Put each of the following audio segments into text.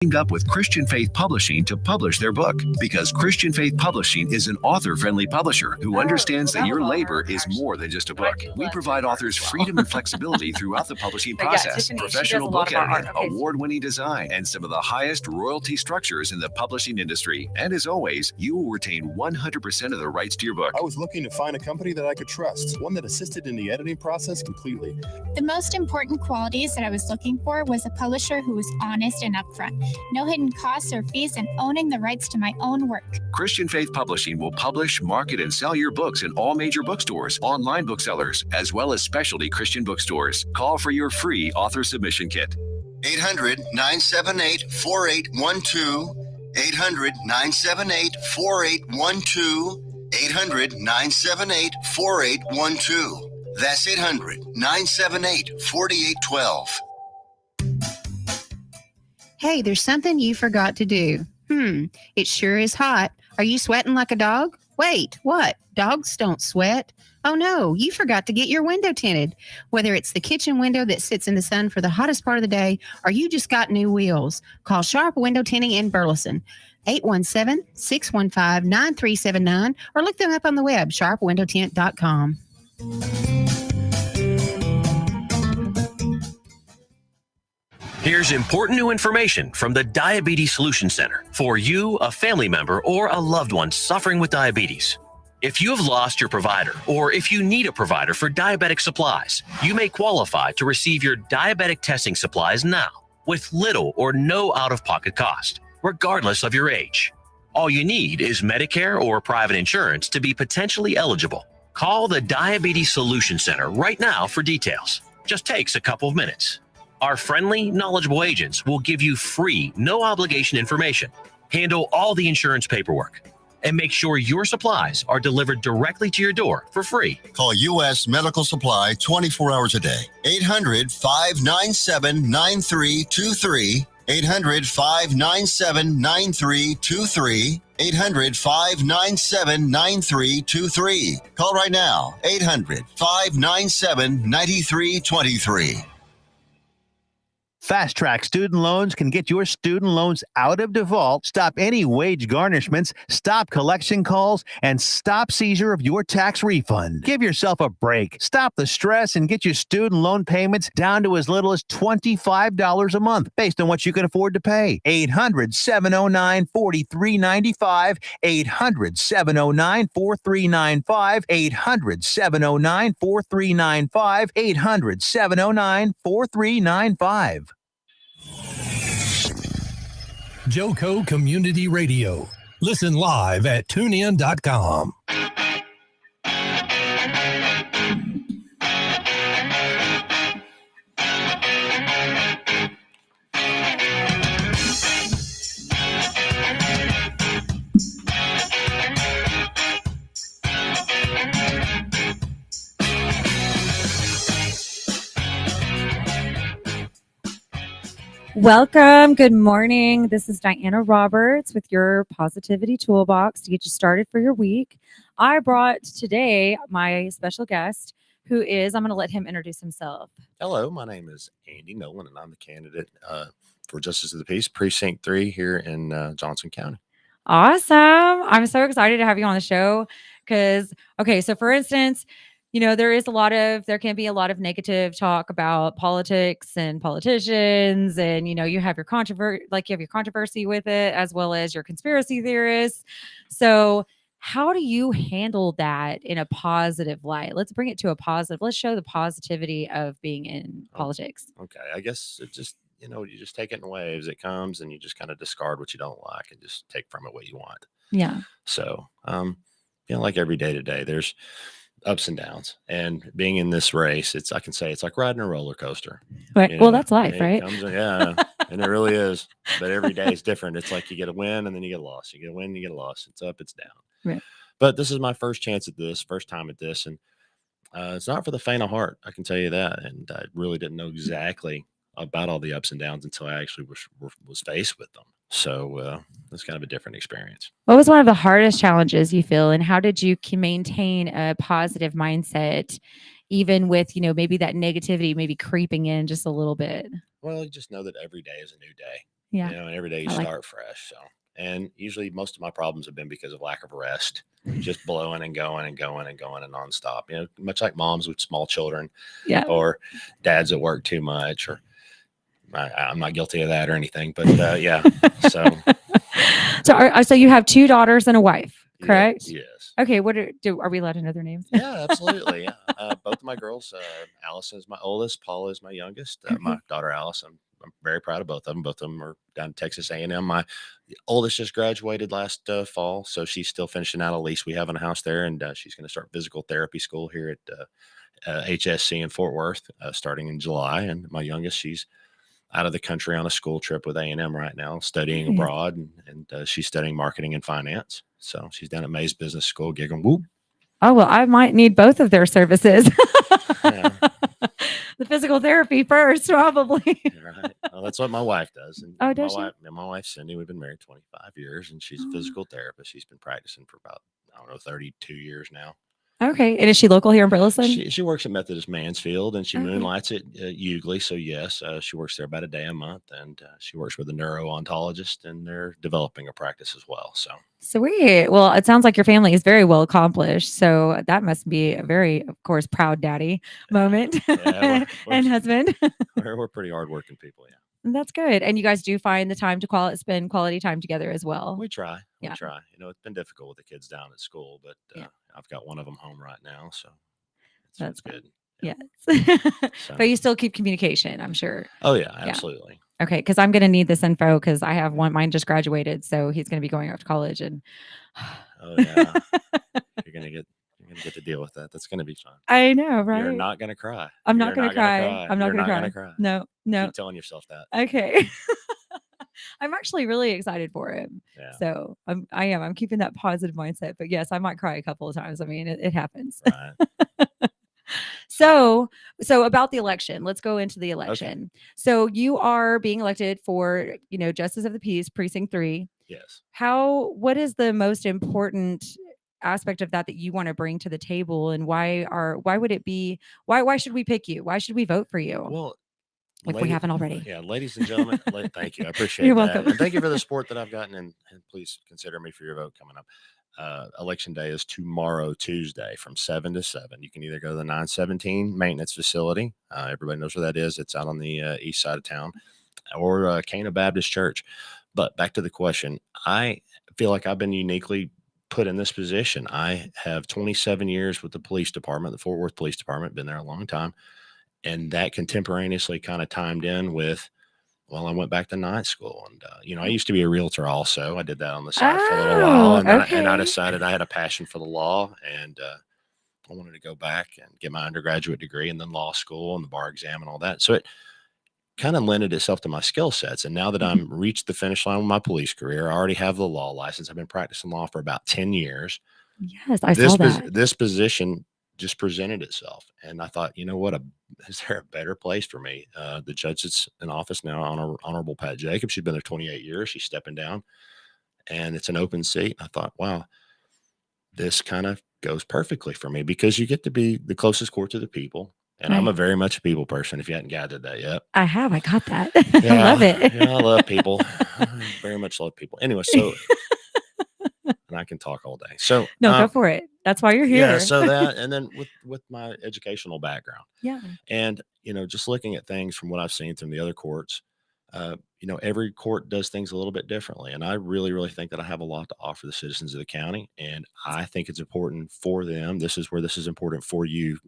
teamed up with Christian Faith Publishing to publish their book, because Christian Faith Publishing is an author-friendly publisher who understands that your labor is more than just a book. We provide authors freedom and flexibility throughout the publishing process, professional book editing, award-winning design, and some of the highest royalty structures in the publishing industry. And as always, you will retain 100% of the rights to your book. I was looking to find a company that I could trust, one that assisted in the editing process completely. The most important qualities that I was looking for was a publisher who was honest and upfront. No hidden costs or fees, and owning the rights to my own work. Christian Faith Publishing will publish, market, and sell your books in all major bookstores, online booksellers, as well as specialty Christian bookstores. Call for your free author submission kit. 800-978-4812. 800-978-4812. 800-978-4812. That's 800-978-4812. Hey, there's something you forgot to do. It sure is hot. Are you sweating like a dog? Wait, what? Dogs don't sweat. Oh no, you forgot to get your window tinted. Whether it's the kitchen window that sits in the sun for the hottest part of the day, or you just got new wheels, call Sharp Window Tinting in Burleson. 817-615-9379, or look them up on the web, sharpwindowtint.com. Here's important new information from the Diabetes Solution Center for you, a family member, or a loved one suffering with diabetes. If you have lost your provider, or if you need a provider for diabetic supplies, you may qualify to receive your diabetic testing supplies now with little or no out-of-pocket cost, regardless of your age. All you need is Medicare or private insurance to be potentially eligible. Call the Diabetes Solution Center right now for details. Just takes a couple of minutes. Our friendly, knowledgeable agents will give you free, no-obligation information, handle all the insurance paperwork, and make sure your supplies are delivered directly to your door for free. Call U.S. Medical Supply 24 hours a day. 800-597-9323. 800-597-9323. 800-597-9323. Call right now. 800-597-9323. Fast Track Student Loans can get your student loans out of default, stop any wage garnishments, stop collection calls, and stop seizure of your tax refund. Give yourself a break. Stop the stress and get your student loan payments down to as little as $25 a month based on what you can afford to pay. 800-709-4395. 800-709-4395. 800-709-4395. 800-709-4395. JoCo Community Radio. Listen live at tunein.com. Welcome. Good morning. This is Diana Roberts with your Positivitiy Toolbox to get you started for your week. I brought today my special guest who is, I'm going to let him introduce himself. Hello, my name is Andy Nolan, and I'm the candidate for Justice of the Peace, Precinct 3 here in Johnson County. Awesome. I'm so excited to have you on the show because, okay, so for instance, you know, there can be a lot of negative talk about politics and politicians, and, you know, you have your controversy with it, as well as your conspiracy theorists. So how do you handle that in a positive light? Let's bring it to a positive. Let's show the positivity of being in politics. Okay. I guess it just, you just take it in waves. It comes and you just kind of discard what you don't like and just take from it what you want. Yeah. So, like every day to day, there's ups and downs, and being in this race, I can say it's like riding a roller coaster. Right. Well, that's life, right? Yeah, and it really is. But every day is different. It's like you get a win and then you get a loss. You get a win, you get a loss. It's up, it's down. Right. But this is my first chance at this, first time at this, and it's not for the faint of heart. I can tell you that. And I really didn't know exactly about all the ups and downs until I actually was faced with them. So it's kind of a different experience. What was one of the hardest challenges you feel, and how did you maintain a positive mindset, even with, maybe that negativity maybe creeping in just a little bit? Well, you just know that every day is a new day. Yeah. You know, and every day you I like start fresh. So, and usually most of my problems have been because of lack of rest, just blowing and going and going and going and nonstop. You know, much like moms with small children, Yeah. or dads that work too much, or I'm not guilty of that or anything, but yeah. So, So you have 2 daughters and a wife, correct? yes. Okay. Are we allowed to know their names? Yeah, absolutely. Yeah. Both of my girls, Allison is my oldest, Paula is my youngest. My daughter Alice, I'm very proud of both of them. Both of them are down at Texas A&M. My oldest just graduated last fall, so she's still finishing out a lease we have in a house there, and she's going to start physical therapy school here at HSC in Fort Worth starting in July. And my youngest, she's out of the country on a school trip with A&M right now, studying Nice. abroad, and she's studying marketing and finance. So she's down at Mays Business School, gig 'em whoop. Oh, well, I might need both of their services. Yeah. The physical therapy first, probably. Right. Well, that's what my wife does. And Oh, does she? my wife, Cindy, we've been married 25 years, and she's a physical therapist. She's been practicing for about, I don't know, 32 years now. Okay. And is she local here in Burleson? She works at Methodist Mansfield, and she Okay. moonlights at Eugley. So yes, she works there about a day a month, and she works with a neuro-ontologist, and they're developing a practice as well. So Sweet. Well, it sounds like your family is very well accomplished. So that must be a very, of course, proud daddy moment yeah, and husband. we're pretty hardworking people. Yeah. That's good. And you guys do find the time to spend quality time together as well. We try. Yeah. You know, it's been difficult with the kids down at school, but I've got one of them home right now, so that's good. Yes. So- But you still keep communication, I'm sure. Oh yeah, absolutely. Okay, because I'm going to need this info because I have one. Mine just graduated, so he's going to be going off to college, and Oh yeah, you're gonna get to deal with that. That's gonna be fun. I know, right? You're not gonna cry. I'm not You're going to cry. I'm not You're going to gonna cry. No, no. Keep telling yourself that. Okay. I'm actually really excited for him. Yeah. So I am. I'm keeping that positive mindset. But yes, I might cry a couple of times. I mean, it happens. Right. So about the election, let's go into the election. Okay. So you are being elected for, Justice of the Peace, Precinct 3. Yes. What is the most important aspect of that you want to bring to the table, and why should we pick you? Why should we vote for you? Well, if we haven't already. Yeah, ladies and gentlemen, thank you. I appreciate You're that. welcome. And thank you for the support that I've gotten, and please consider me for your vote coming up. Election day is tomorrow, Tuesday, from 7 to 7. You can either go to the 917 maintenance facility. Everybody knows where that is. It's out on the east side of town, or Cana Baptist Church. But back to the question, I feel like I've been uniquely put in this position. I have 27 years with the police department, the Fort Worth Police Department, been there a long time. And that contemporaneously kind of timed in with, well, I went back to night school, and I used to be a realtor also. I did that on the side for a little while, and I decided I had a passion for the law, and I wanted to go back and get my undergraduate degree, and then law school and the bar exam and all that. So it kind of lended itself to my skill sets. And now that I'm reached the finish line with my police career, I already have the law license. I've been practicing law for about 10 years. Yes, I saw that. This position just presented itself, and I thought, you know what, is there a better place for me? The judge that's in office now, Honorable Pat Jacobs, she's been there 28 years. She's stepping down, and it's an open seat. I thought, wow, this kind of goes perfectly for me, because you get to be the closest court to the people, and I'm a very much a people person. If you hadn't gathered that yet, I have. I got that. I love it. Yeah, I love people. I very much love people. Anyway, so. And I can talk all day. So no, go for it. That's why you're here. Yeah. So that, and then with my educational background. Yeah. And, just looking at things from what I've seen from the other courts, every court does things a little bit differently. And I really, really think that I have a lot to offer the citizens of the county. And I think it's important for them. This is where this is important for you,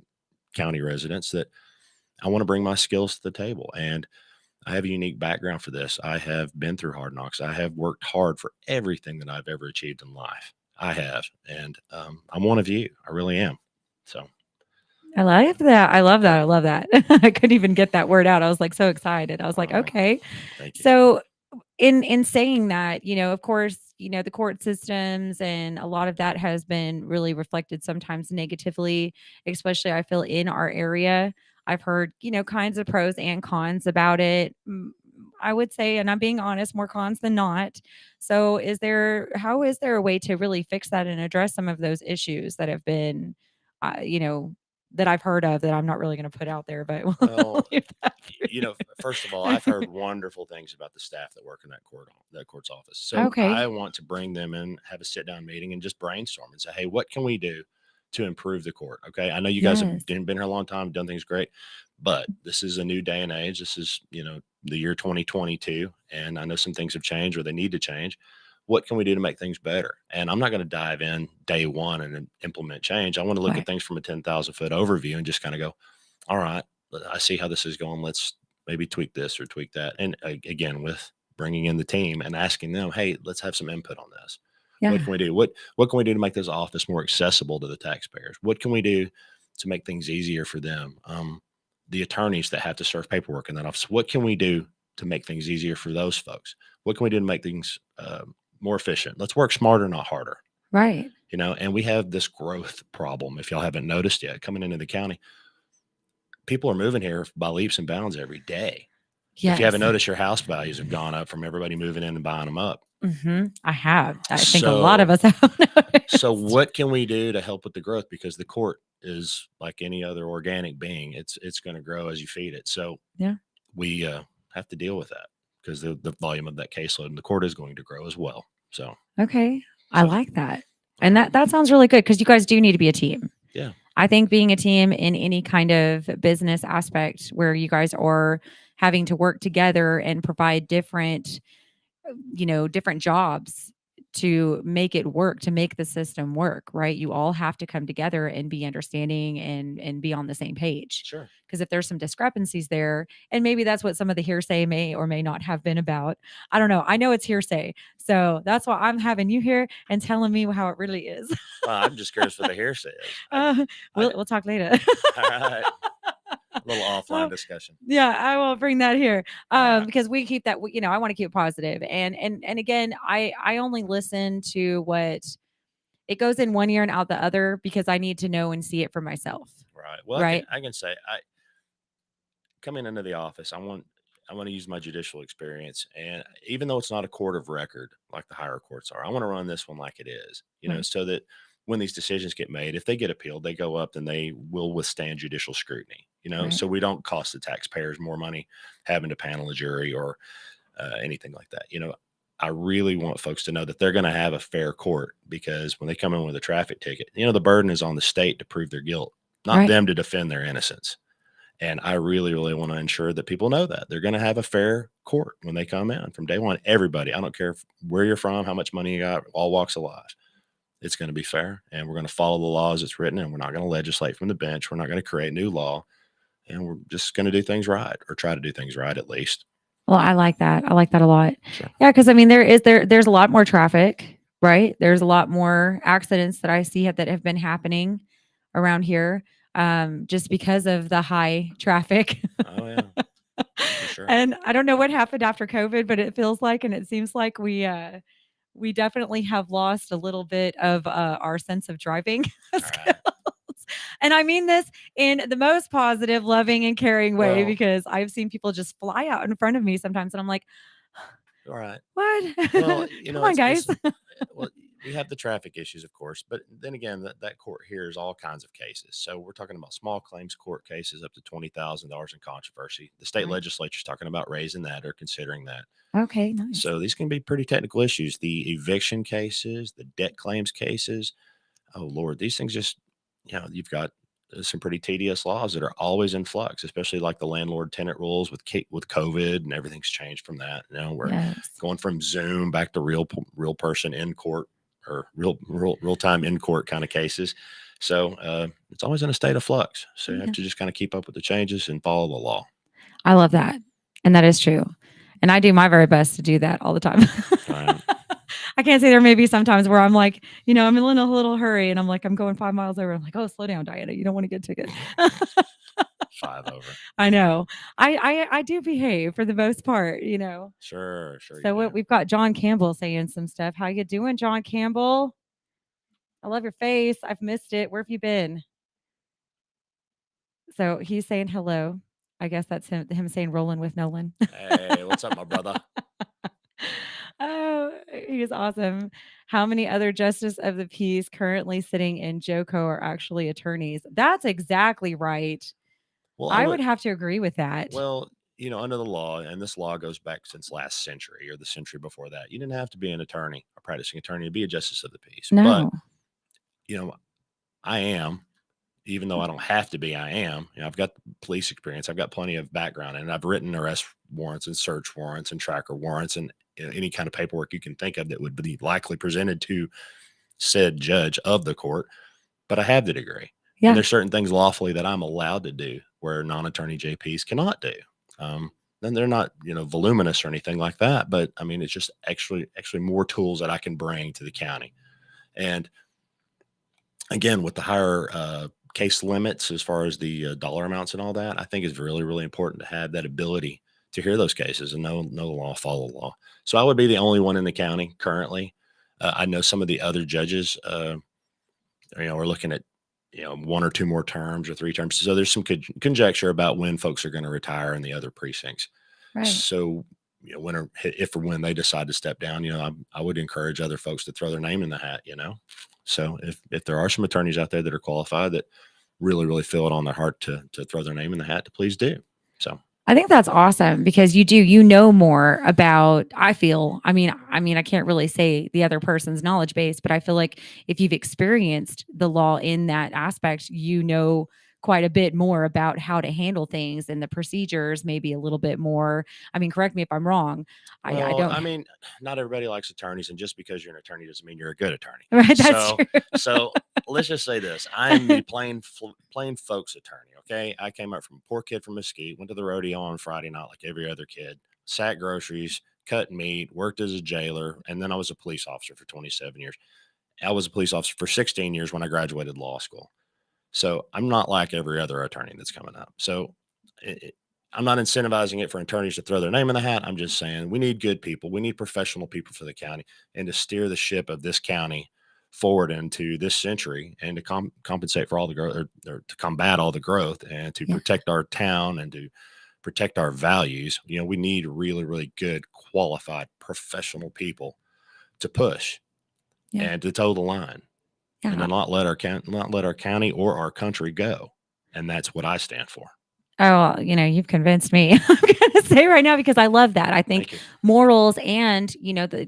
county residents, that I want to bring my skills to the table. And I have a unique background for this. I have been through hard knocks. I have worked hard for everything that I've ever achieved in life. I have. And I'm one of you. I really am. So I like that. I love that. I love that. I couldn't even get that word out. I was like so excited. I was like, okay. Thank you. So in saying that, of course, the court systems and a lot of that has been really reflected sometimes negatively, especially I feel in our area. I've heard, kinds of pros and cons about it. I would say, and I'm being honest, more cons than not. So how is there a way to really fix that and address some of those issues that have been, that I've heard of that I'm not really going to put out there, but we'll Well, leave that for you know, first of all, I've heard wonderful things about the staff that work in that court's office. So Okay. I want to bring them in, have a sit down meeting, and just brainstorm and say, hey, what can we do to improve the court? Okay, I know you guys have Yes. been here a long time, done things great, but this is a new day and age. This is, the year 2022, and I know some things have changed or they need to change. What can we do to make things better? And I'm not going to dive in day one and implement change. I want to look Right. at things from a 10,000-foot overview and just kind of go, all right, I see how this is going. Let's maybe tweak this or tweak that. And again, with bringing in the team and asking them, hey, let's have some input on this. What Yeah. can we do? What can we do to make this office more accessible to the taxpayers? What can we do to make things easier for them? The attorneys that have to serve paperwork in that office, what can we do to make things easier for those folks? What can we do to make things more efficient? Let's work smarter, not harder. Right. And we have this growth problem. If y'all haven't noticed yet, coming into the county, people are moving here by leaps and bounds every day. Yes. If you haven't noticed, your house values have gone up from everybody moving in and buying them up. I have. I think a lot of us have noticed. So what can we do to help with the growth? Because the court is like any other organic being. It's going to grow as you feed it. So Yeah. we have to deal with that because the volume of that caseload in the court is going to grow as well. So Okay. I like that. And that sounds really good because you guys do need to be a team. Yeah. I think being a team in any kind of business aspect where you guys are having to work together and provide different jobs to make it work, to make the system work, right? You all have to come together and be understanding and be on the same page. Sure. Because if there's some discrepancies there, and maybe that's what some of the hearsay may or may not have been about. I don't know. I know it's hearsay. So that's why I'm having you here and telling me how it really is. Well, I'm just curious what the hearsay is. We'll talk later. All right. A little offline discussion. Yeah, I will bring that here Alright. because we keep that. I want to keep it positive, and again, I only listen to what it goes in one ear and out the other because I need to know and see it for myself. Right. Well, Right. I can say coming into the office, I want to use my judicial experience, and even though it's not a court of record like the higher courts are, I want to run this one like it is, Right. so that when these decisions get made, if they get appealed, they go up and they will withstand judicial scrutiny, Right. so we don't cost the taxpayers more money having to panel a jury or anything like that. I really want folks to know that they're going to have a fair court because when they come in with a traffic ticket, the burden is on the state to prove their guilt, not Right. them to defend their innocence. And I really, really want to ensure that people know that they're going to have a fair court when they come in from day one. Everybody, I don't care where you're from, how much money you got, all walks of life. It's going to be fair, and we're going to follow the law as it's written, and we're not going to legislate from the bench. We're not going to create new law, and we're just going to do things right, or try to do things right at least. Well, I like that. I like that a lot. Sure. Yeah, because I mean, there's a lot more traffic, right? There's a lot more accidents that I see that have been happening around here, just because of the high traffic. Oh yeah, for sure. And I don't know what happened after COVID, but it feels like, and it seems like we definitely have lost a little bit of our sense of driving skills. Right. And I mean this in the most positive, loving, and caring way Well- because I've seen people just fly out in front of me sometimes, and I'm like, All right. "What? Well, Come on, guys." Well, we have the traffic issues, of course, but then again, that court hears all kinds of cases. So we're talking about small claims court cases up to $20,000 in controversy. The state Right. legislature's talking about raising that or considering that. Okay, nice. So these can be pretty technical issues. The eviction cases, the debt claims cases. Oh Lord, these things just, you've got some pretty tedious laws that are always in flux, especially like the landlord tenant rules with COVID and everything's changed from that. We're Yes. going from Zoom back to real person in court or real time in court kind of cases. So it's always in a state of flux. So you Yeah. have to just kind of keep up with the changes and follow the law. I love that. And that is true. And I do my very best to do that all the time. Right. I can't say there may be sometimes where I'm like, I'm in a little hurry and I'm like, I'm going 5 miles over. I'm like, oh, slow down, Diana. You don't want to get a ticket. 5 over. I know. I do behave for the most part, Sure. So we've got John Campbell saying some stuff. How you doing, John Campbell? I love your face. I've missed it. Where have you been? So he's saying hello. I guess that's him saying rolling with Nolan. Hey, what's up, my brother? Oh, He's awesome. How many other justice of the peace currently sitting in JoCo are actually attorneys? That's exactly right. Well, I would have to agree with that. Well, under the law, and this law goes back since last century or the century before that, you didn't have to be an attorney, a practicing attorney, to be a justice of the peace. But, No. I am, even though I don't have to be, I am. I've got police experience. I've got plenty of background, and I've written arrest warrants and search warrants and tracker warrants and any kind of paperwork you can think of that would be likely presented to said judge of the court. But I have the degree. Yeah. And there's certain things lawfully that I'm allowed to do where non-attorney JPs cannot do. Then they're not, voluminous or anything like that. But I mean, it's just actually more tools that I can bring to the county. And again, with the higher case limits as far as the dollar amounts and all that, I think it's really, really important to have that ability to hear those cases and know the law, follow the law. So I would be the only one in the county currently. I know some of the other judges, are looking at, 1 or 2 more terms or 3 terms. So there's some conjecture about when folks are going to retire in the other precincts. Right. So, if or when they decide to step down, I would encourage other folks to throw their name in the hat, So if there are some attorneys out there that are qualified that really, really feel it on their heart to throw their name in the hat, to please do. So I think that's awesome because you know more about, I can't really say the other person's knowledge base, but I feel like if you've experienced the law in that aspect, quite a bit more about how to handle things and the procedures, maybe a little bit more. Correct me if I'm wrong. I don't. Not everybody likes attorneys, and just because you're an attorney doesn't mean you're a good attorney. Right, that's true. So let's just say this: I'm the plain folks attorney. Okay, I came up from a poor kid from Mesquite, went to the rodeo on Friday night like every other kid, sacked groceries, cut meat, worked as a jailer, and then I was a police officer for 27 years. I was a police officer for 16 years when I graduated law school. So I'm not like every other attorney that's coming up. So I'm not incentivizing it for attorneys to throw their name in the hat. I'm just saying we need good people. We need professional people for the county and to steer the ship of this county forward into this century and to compensate for all the growth or to combat all the growth and to protect our town and to protect our values. We need really, really good, qualified, professional people to push and to toe the line. And to not let our county or our country go. And that's what I stand for. Oh, you've convinced me. I'm going to say right now, because I love that. I think morals and,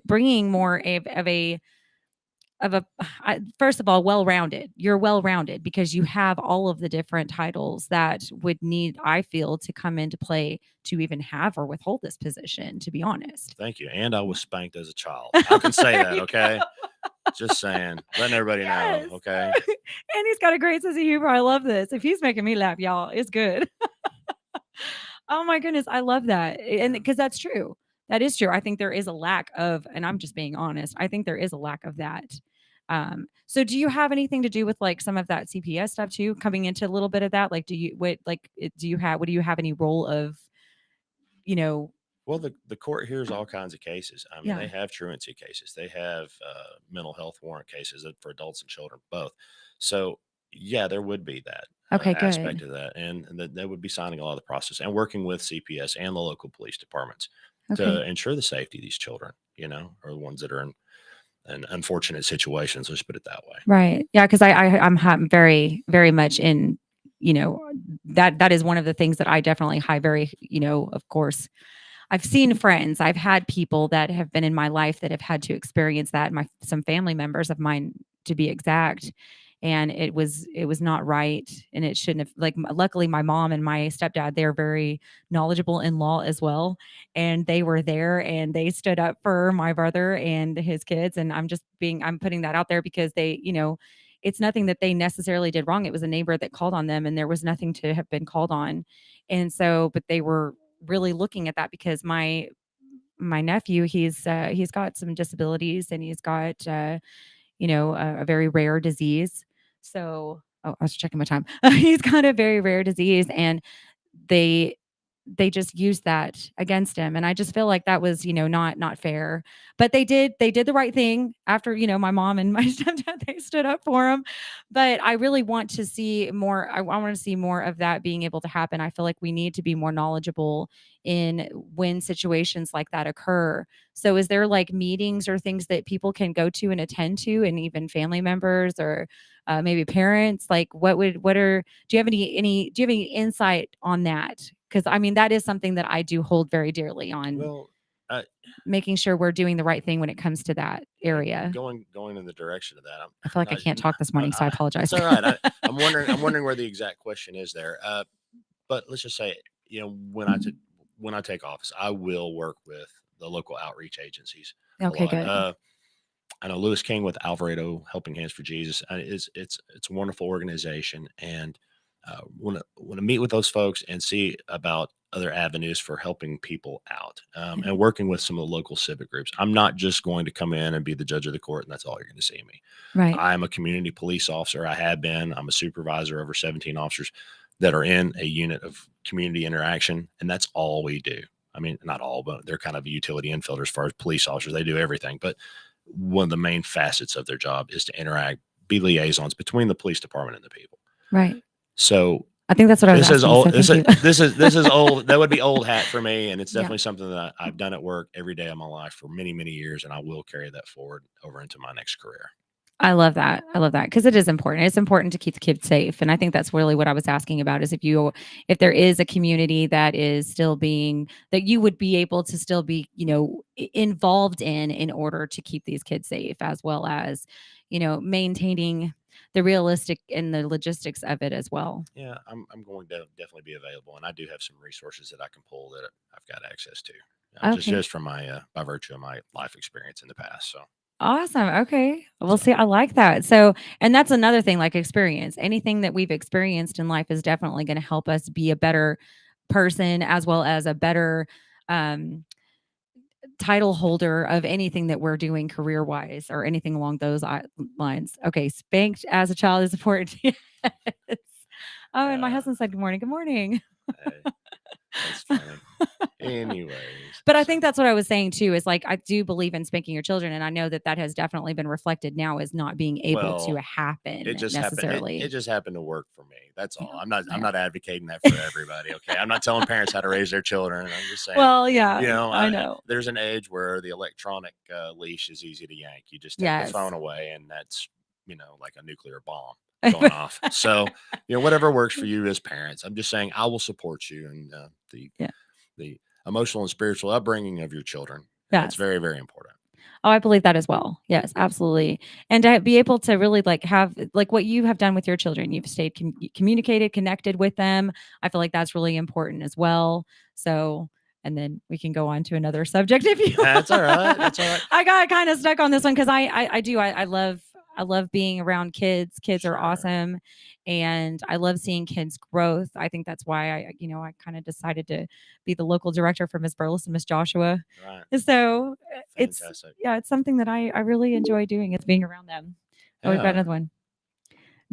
bringing more first of all, well-rounded. You're well-rounded because you have all of the different titles that would need, I feel, to come into play to even have or withhold this position, to be honest. Thank you. And I was spanked as a child. I can say that, okay? Just saying, letting everybody know, okay? And he's got a great sense of humor. I love this. If he's making me laugh, y'all, it's good. Oh my goodness, I love that. And because that's true. That is true. I think there is a lack of, and I'm just being honest, I think there is a lack of that. So do you have anything to do with like some of that CPS stuff too, coming into a little bit of that? Like, do you have any role of, Well, the court hears all kinds of cases. They have truancy cases. They have mental health warrant cases for adults and children, both. So, yeah, there would be that aspect of that. And they would be signing a lot of the process and working with CPS and the local police departments to ensure the safety of these children, or the ones that are in unfortunate situations. Let's put it that way. Right. Yeah. Because I'm very, very much in, that is one of the things that I definitely of course, I've seen friends, I've had people that have been in my life that have had to experience that. Some family members of mine, to be exact. And it was not right. And it shouldn't have, luckily my mom and my stepdad, they're very knowledgeable in law as well. And they were there and they stood up for my brother and his kids. And I'm putting that out there because they, it's nothing that they necessarily did wrong. It was a neighbor that called on them and there was nothing to have been called on. And so, but they were really looking at that because my nephew, he's got some disabilities and he's got, a very rare disease. So, I was checking my time. He's got a very rare disease and they they just used that against him. And I just feel like that was, not fair. But they did the right thing after, my mom and my stepdad, they stood up for him. But I really want to see more. I want to see more of that being able to happen. I feel like we need to be more knowledgeable in when situations like that occur. So is there like meetings or things that people can go to and attend to, and even family members or maybe parents? Like do you have any insight on that? Because I mean, that is something that I do hold very dearly on, Well, making sure we're doing the right thing when it comes to that area. going in the direction of that, I feel like I can't talk this morning, so I apologize. It's all right. I'm wondering where the exact question is there. But let's just say, when I take office, I will work with the local outreach agencies. Okay, good. I know Lewis King with Alvarado Helping Hands for Jesus. It's a wonderful organization, and want to meet with those folks and see about other avenues for helping people out, and working with some of the local civic groups. I'm not just going to come in and be the judge of the court, and that's all you're going to see me. Right. I'm a community police officer. I have been. I'm a supervisor over 17 officers that are in a unit of community interaction, and that's all we do. I mean, not all, but they're kind of a utility infielder as far as police officers. They do everything, but one of the main facets of their job is to interact, be liaisons between the police department and the people. Right. So I think that's what I was asking. Old. So This is old. That would be old hat for me, and it's definitely something that I've done at work every day of my life for many, many years, and I will carry that forward over into my next career. I love that. Because it is important. It's important to keep the kids safe. And I think that's really what I was asking about, is if there is a community that is still that you would be able to still be, involved in order to keep these kids safe, as well as, maintaining the realistic and the logistics of it as well. Yeah, I'm going to definitely be available, and I do have some resources that I can pull that I've got access to, just from my by virtue of my life experience in the past. So. Awesome. Okay. We'll see. I like that. So, and that's another thing, like experience. Anything that we've experienced in life is definitely going to help us be a better person, as well as a better title holder of anything that we're doing career wise or anything along those lines. Okay. Spanked as a child is important. Yes. Oh, and my husband said, good morning. Good morning. That's funny. Anyways. But I think that's what I was saying too, is like, I do believe in spanking your children. And I know that has definitely been reflected now as not being able to happen necessarily. It just happened to work for me. That's all. I'm not advocating that for everybody. Okay. I'm not telling parents how to raise their children. I'm just saying, well, yeah, I know there's an age where the electronic leash is easy to yank. You just take the phone away, and that's, like a nuclear bomb going off. So, whatever works for you as parents. I'm just saying, I will support you in the emotional and spiritual upbringing of your children. That's very, very important. Oh, I believe that as well. Yes, absolutely. And to be able to really have what you have done with your children, you've stayed communicated, connected with them. I feel like that's really important as well. So, and then we can go on to another subject if you want. That's all right. That's all right. I got kind of stuck on this one because I love being around kids. Kids are awesome. And I love seeing kids' growth. I think that's why I kind of decided to be the local director for Miss Burles and Miss Joshua. Right. So Fantastic. it's something that I really enjoy doing. It's being around them. Oh, we've got another one.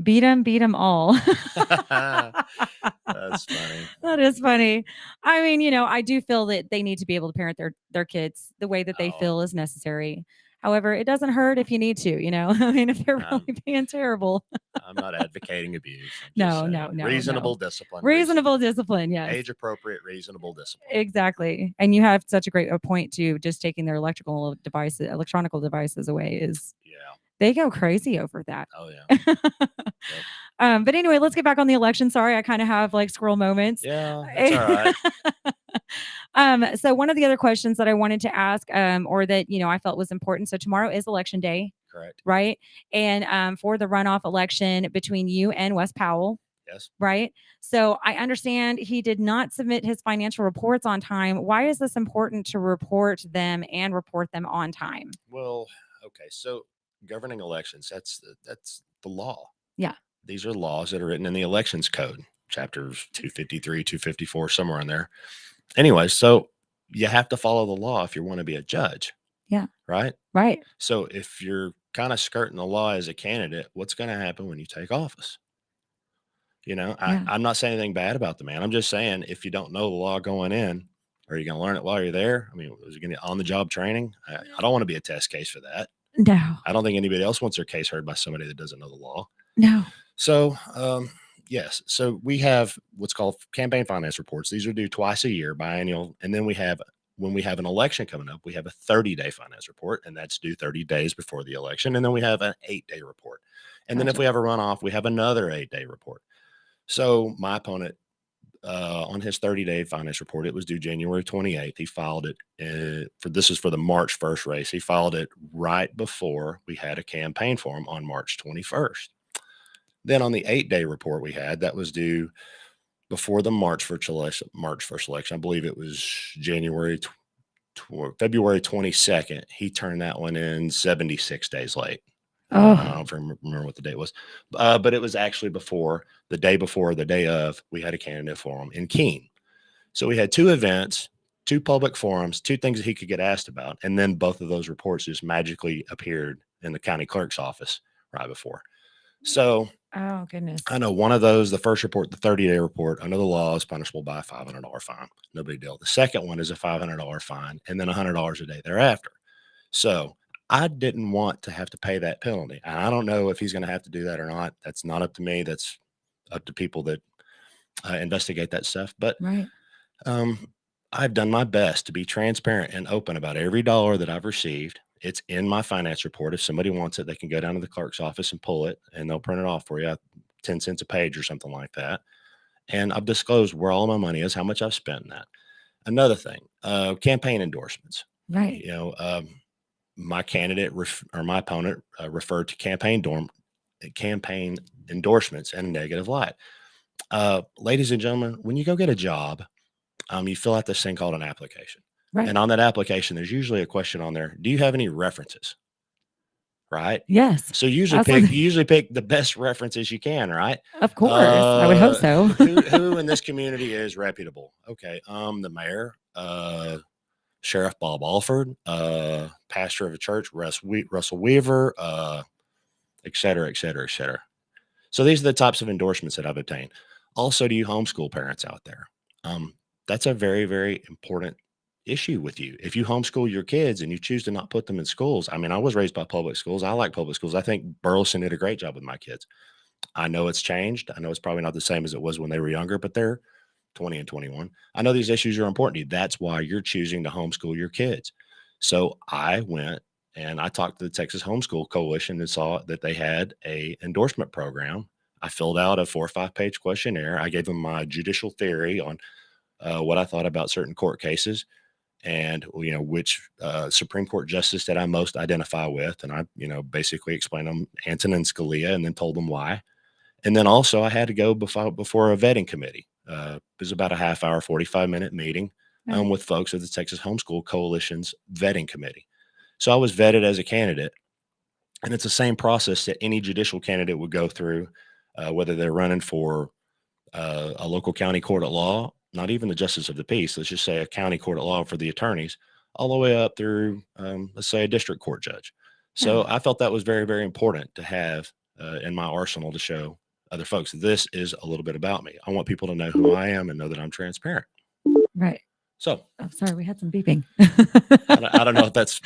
Beat them all. That's funny. That is funny. I mean, I do feel that they need to be able to parent their kids the way that they feel is necessary. However, it doesn't hurt if you need to, I mean, if they're really being terrible. I'm not advocating abuse. No. Reasonable discipline. Reasonable discipline, yes. Age appropriate, reasonable discipline. Exactly. And you have such a great point to just taking their electronical devices away is they go crazy over that. Oh yeah. Yep. But anyway, let's get back on the election. Sorry, I kind of have squirrel moments. Yeah, that's all right. So one of the other questions that I wanted to ask, or that, I felt was important. So tomorrow is election day. Correct. Right. And for the runoff election between you and Wes Powell. Yes. Right. So I understand he did not submit his financial reports on time. Why is this important to report them on time? Well, okay. So governing elections, that's the law. Yeah. These are laws that are written in the elections code, chapters 253, 254, somewhere in there. Anyway, so you have to follow the law if you want to be a judge. Yeah. Right? Right. So if you're kind of skirting the law as a candidate, what's going to happen when you take office? Yeah. I'm not saying anything bad about the man. I'm just saying, if you don't know the law going in, are you going to learn it while you're there? I mean, is it going to on the job training? I don't want to be a test case for that. No. I don't think anybody else wants their case heard by somebody that doesn't know the law. No. So, yes. So we have what's called campaign finance reports. These are due twice a year, biannual. And then when we have an election coming up, we have a 30-day finance report, and that's due 30 days before the election. And then we have an 8-day report. And then if we have a runoff, we have another 8-day report. So my opponent, on his 30-day finance report, it was due January 28th. He filed it this is for the March 1st race. He filed it right before we had a campaign for him on March 21st. Then on the 8-day report we had, that was due before the March 1st election. I believe it was February 22nd. He turned that one in 76 days late. I don't remember what the date was, but it was actually the day before, the day of, we had a candidate forum in Keene. So we had 2 events, 2 public forums, 2 things that he could get asked about. And then both of those reports just magically appeared in the county clerk's office right before. So, oh goodness, I know one of those, the first report, the 30-day report, under the law is punishable by a $500 fine. No big deal. The second one is a $500 fine and then $100 a day thereafter. So I didn't want to have to pay that penalty. And I don't know if he's going to have to do that or not. That's not up to me. That's up to people that investigate that stuff. But right. I've done my best to be transparent and open about every dollar that I've received. It's in my finance report. If somebody wants it, they can go down to the clerk's office and pull it, and they'll print it off for you, 10 cents a page or something like that. And I've disclosed where all my money is, how much I've spent in that. Another thing, campaign endorsements. Right. My candidate or my opponent referred to campaign endorsements in a negative light. Ladies and gentlemen, when you go get a job, you fill out this thing called an application. Right. And on that application, there's usually a question on there. Do you have any references? Right. Yes. So you usually pick the best references you can, right? Of course. I would hope so. who in this community is reputable? Okay. The mayor, Sheriff Bob Alford, pastor of a church, Russell Weaver, et cetera, et cetera, et cetera. So these are the types of endorsements that I've obtained. Also, to you homeschool parents out there, that's a very, very important issue with you. If you homeschool your kids and you choose to not put them in schools, I mean, I was raised by public schools. I like public schools. I think Burleson did a great job with my kids. I know it's changed. I know it's probably not the same as it was when they were younger, but they're 20 and 21. I know these issues are important to you. That's why you're choosing to homeschool your kids. So I went and I talked to the Texas Homeschool Coalition and saw that they had a endorsement program. I filled out a 4 or 5 page questionnaire. I gave them my judicial theory on what I thought about certain court cases and, which Supreme Court justice that I most identify with. And I, basically explained them Antonin and Scalia and then told them why. And then also I had to go before a vetting committee. It was about a half hour, 45-minute meeting with folks of the Texas Homeschool Coalition's vetting committee. So I was vetted as a candidate, and it's the same process that any judicial candidate would go through, whether they're running for a local county court at law, not even the justice of the peace, let's just say a county court at law for the attorneys, all the way up through, let's say, a district court judge. So I felt that was very, very important to have in my arsenal to show other folks. This is a little bit about me. I want people to know who I am and know that I'm transparent. Right. So, sorry, we had some beeping. I don't know if that's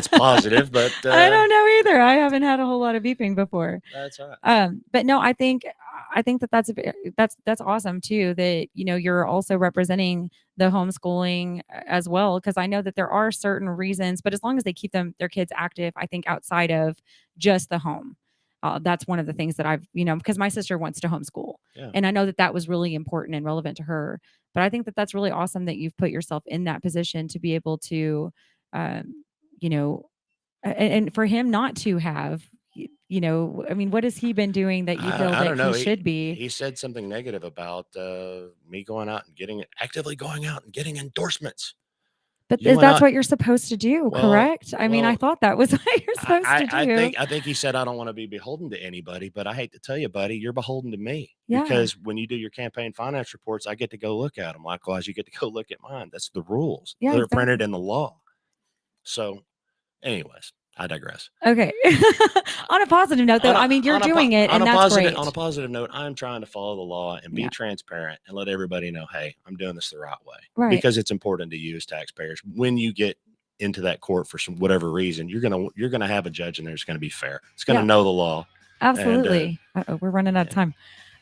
positive, but I don't know either. I haven't had a whole lot of beeping before. That's all right. But no, I think that's awesome too. That you're also representing the homeschooling as well, because I know that there are certain reasons, but as long as they keep their kids active, I think outside of just the home. That's one of the things that I've, because my sister wants to homeschool, and I know that was really important and relevant to her. But I think that that's really awesome that you've put yourself in that position to be able to, and for him not to have, I mean, what has he been doing that you feel that he should be? He said something negative about me actively going out and getting endorsements. But that's what you're supposed to do, correct? I mean, I thought that was what you're supposed to do. I think he said, I don't want to be beholden to anybody, but I hate to tell you, buddy, you're beholden to me. Yeah. Because when you do your campaign finance reports, I get to go look at them. Likewise, you get to go look at mine. That's the rules. Yeah, They're printed in the law. So anyways, I digress. Okay. On a positive note, though, I mean, you're doing it, and that's great. On a positive note, I'm trying to follow the law and be Yeah. transparent and let everybody know, hey, I'm doing this the right way. Right. Because it's important to you as taxpayers. When you get into that court for some whatever reason, you're gonna have a judge in there that's gonna be fair. It's gonna know the law. Absolutely. We're running out of time.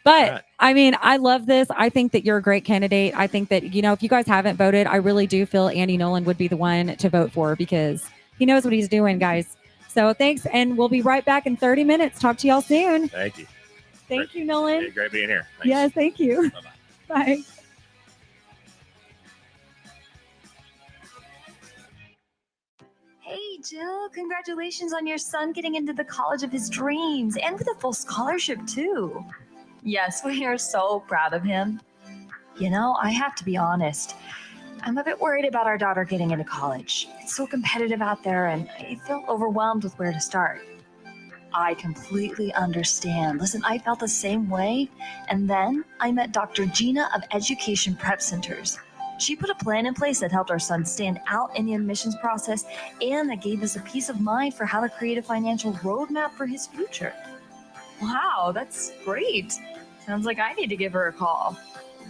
But right. I mean, I love this. I think that you're a great candidate. I think that, you know, if you guys haven't voted, I really do feel Andy Nolan would be the one to vote for because he knows what he's doing, guys. So thanks. And we'll be right back in 30 minutes. Talk to y'all soon. Thank you. Thank you, Nolan. Hey, great being here. Thanks. Yes, thank you. Bye-bye. Bye. Hey, Jill, congratulations on your son getting into the college of his dreams and with a full scholarship, too. Yes, we are so proud of him. You know, I have to be honest. I'm a bit worried about our daughter getting into college. It's so competitive out there, and I feel overwhelmed with where to start. I completely understand. Listen, I felt the same way, and then I met Dr. Gina of Education Prep Centers. She put a plan in place that helped our son stand out in the admissions process and that gave us a peace of mind for how to create a financial roadmap for his future. Wow, that's great. Sounds like I need to give her a call.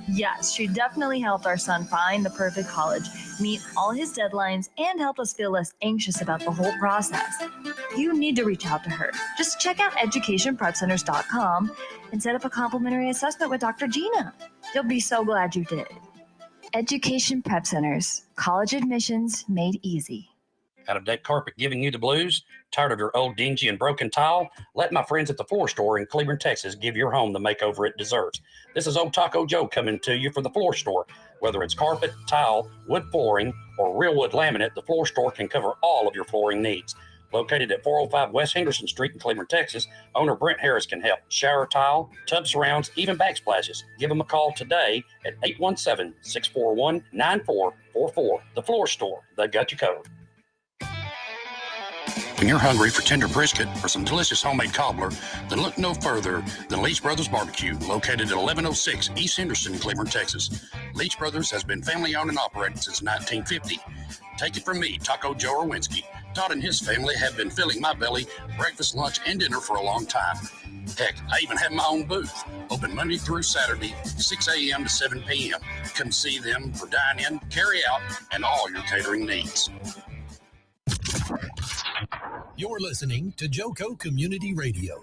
Yes, she definitely helped our son find the perfect college, meet all his deadlines, and help us feel less anxious about the whole process. You need to reach out to her. Just check out educationprepcenters.com and set up a complimentary assessment with Dr. Gina. You'll be so glad you did. Education Prep Centers, college admissions made easy. Out of deck carpet giving you the blues? Tired of your old dingy and broken tile? Let my friends at the Floor Store in Cleveland, Texas give your home the makeover it deserves. This is Old Taco Joe coming to you for the Floor Store. Whether it's carpet, tile, wood flooring, or real wood laminate, the Floor Store can cover all of your flooring needs. Located at 405 West Henderson Street in Cleveland, Texas, owner Brent Harris can help. Shower tile, tub surrounds, even backsplashes. Give them a call today at 817-641-9444. The Floor Store, they got you covered. When you're hungry for tender brisket or some delicious homemade cobbler, then look no further than Leach Brothers Barbecue, located at 1106 East Henderson, Cleveland, Texas. Leach Brothers has been family-owned and operated since 1950. Take it from me, Taco Joe Orwinski. Todd and his family have been filling my belly breakfast, lunch, and dinner for a long time. Heck, I even have my own booth, open Monday through Saturday, 6 a.m. to 7 p.m. Come see them for dine-in, carry-out, and all your catering needs. You're listening to JoCo Community Radio.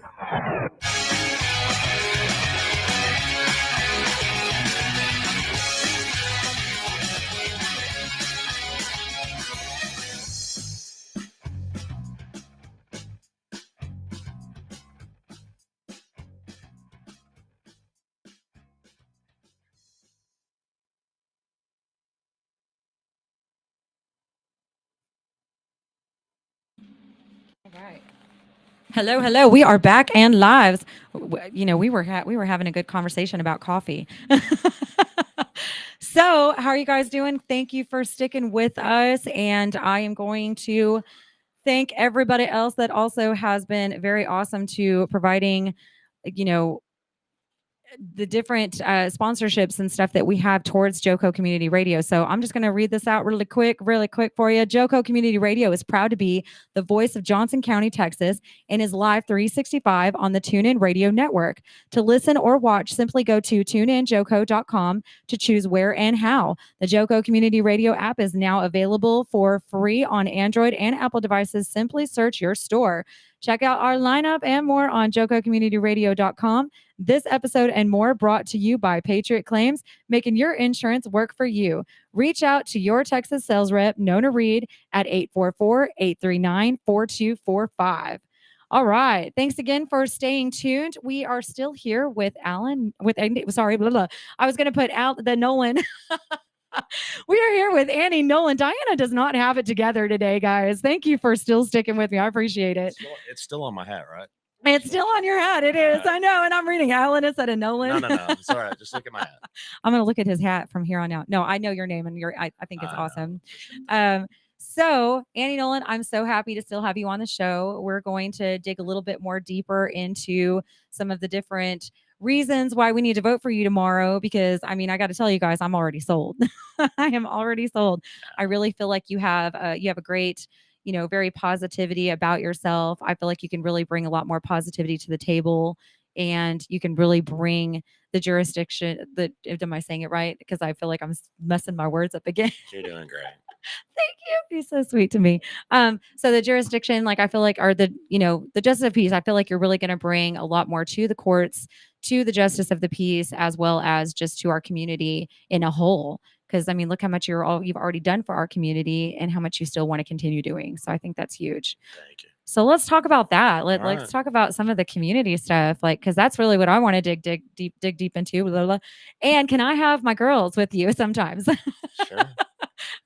All right. Hello. We are back and live. You know, we were having a good conversation about coffee. So, how are you guys doing? Thank you for sticking with us, and I am going to thank everybody else that also has been very awesome to providing, you know, the different sponsorships and stuff that we have towards JoCo Community Radio. So I'm just going to read this out really quick for you. JoCo Community Radio is proud to be the voice of Johnson County, Texas, and is live 365 on the TuneIn Radio Network. To listen or watch, simply go to tuneinjoco.com to choose where and how. The JoCo Community Radio app is now available for free on Android and Apple devices. Simply search your store. Check out our lineup and more on jococommunityradio.com. This episode and more brought to you by Patriot Claims, making your insurance work for you. Reach out to your Texas sales rep, Nona Reed, at 844-839-4245. All right. Thanks again for staying tuned. We are still here with Alan, I was going to put out the Nolan. We are here with Annie Nolan. Diana does not have it together today, guys. Thank you for still sticking with me. I appreciate it. It's still on my hat, right? It's still on your hat. It is. I know. And I'm reading Alan instead of Nolan. No. It's all right. Just look at my hat. I'm going to look at his hat from here on out. No, I know your name and I think it's awesome. So Annie Nolan, I'm so happy to still have you on the show. We're going to dig a little bit more deeper into some of the different reasons why we need to vote for you tomorrow, because I mean, I got to tell you guys, I'm already sold. I am already sold. I really feel like you have a great, very positivity about yourself. I feel like you can really bring a lot more positivity to the table, and you can really bring the jurisdiction. Am I saying it right? Because I feel like I'm messing my words up again. You're doing great. Thank you. He's so sweet to me. So the jurisdiction, like I feel like are the justice of peace. I feel like you're really going to bring a lot more to the courts, to the justice of the peace, as well as just to our community in a whole. Because I mean, look how much you've already done for our community, and how much you still want to continue doing. So I think that's huge. Thank you. So let's talk about that. Let's right. talk about some of the community stuff, like because that's really what I want to dig deep into. Blah, blah, blah. And can I have my girls with you sometimes? Sure.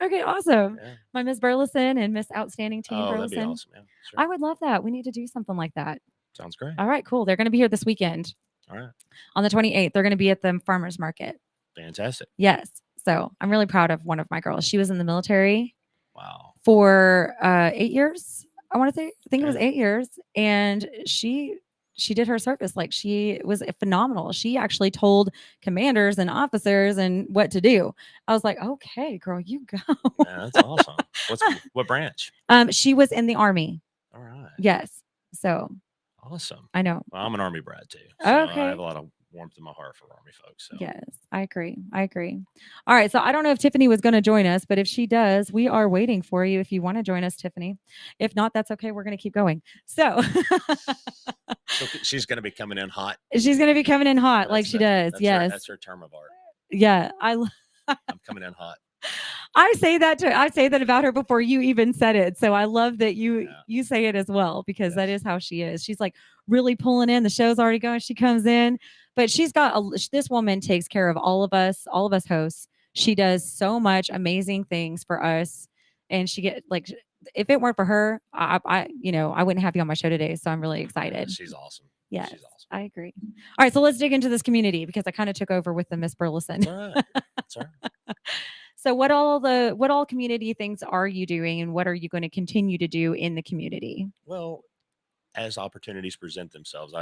Okay, awesome. Yeah. My Miss Burleson and Miss Outstanding Teen Oh, that'd Burleson. be awesome. Yeah. Sure. I would love that. We need to do something like that. Sounds great. All right, cool. They're going to be here this weekend. All right. On the 28th, they're going to be at the farmers market. Fantastic. Yes. So I'm really proud of one of my girls. She was in the military. Wow. For 8 years. I think it was Yeah. 8 years, and she did her service. Like, she was phenomenal. She actually told commanders and officers and what to do. I was like, okay, girl, you go. Yeah, that's awesome. What branch? She was in the Army. All right. Yes. So Awesome. I know. Well, I'm an Army brat too. So I Okay. have a lot of warmth in my heart for Army folks. So. Yes, I agree. All right. So I don't know if Tiffany was going to join us, but if she does, we are waiting for you if you want to join us, Tiffany. If not, that's okay. We're going to keep going. So So she's going to be coming in hot. she's going to be coming in hot like she does. Yes. That's her term of art. Yeah. I'm coming in hot. I say that about her before you even said it. So I love that you say it as well, because that is how she is. She's like really pulling in. The show's already going. She comes in, but this woman takes care of all of us hosts. She does so much amazing things for us, and if it weren't for her, I wouldn't have you on my show today. So I'm really excited. She's awesome. Yes, She's awesome. I agree. All right, so let's dig into this community, because I kind of took over with the Miss Burleson. All right. That's all right. So what all community things are you doing, and what are you going to continue to do in the community? Well, as opportunities present themselves,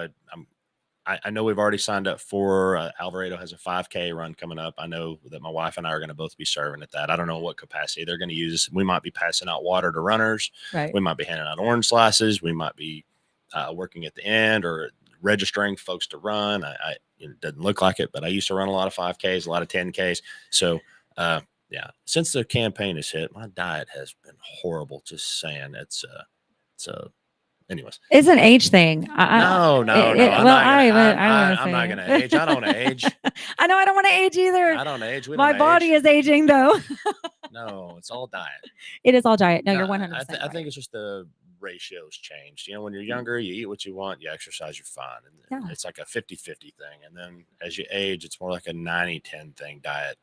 I know we've already signed up for Alvarado has a 5K run coming up. I know that my wife and I are going to both be serving at that. I don't know what capacity they're going to use. We might be passing out water to runners. Right. We might be handing out orange slices. We might be working at the end or registering folks to run. It doesn't look like it, but I used to run a lot of 5Ks, a lot of 10Ks. So, yeah, since the campaign has hit, my diet has been horrible. Just saying, anyways. It's an age thing. No. I'm not going to age. I don't age. I know I don't want to age either. I don't age. My body is aging though. No, it's all diet. It is all diet. No, you're 100%. I think it's just the ratios changed. When you're younger, you eat what you want, you exercise, you're fine. And it's like a 50-50 thing. And then as you age, it's more like a 90-10 thing, diet